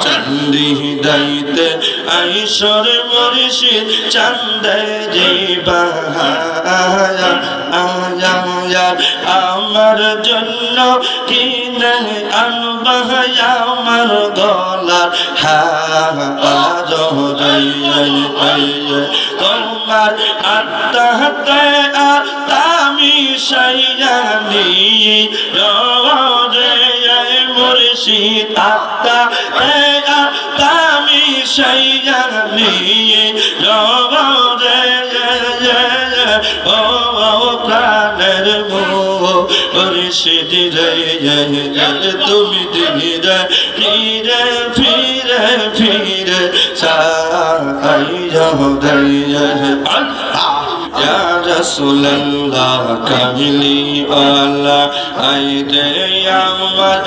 চন্দি দাইতে আইসর মুর্শিদ চন্দে জীবা আমার জন্য কি নাই আনবাহ আমার গলার হার তোমার আত্মাতে আত্মি সাইয়ানি মুর্শিদ আত্মাতে আত্মি সাইয়ানি ও প্রাণের মুর্শিদ রে তুমি ধীরে ধীরে ফিরে ফিরে সাইয়া ইয়া রাসূলুল্লাহ কামিলি আল্লাহ আইরে আমার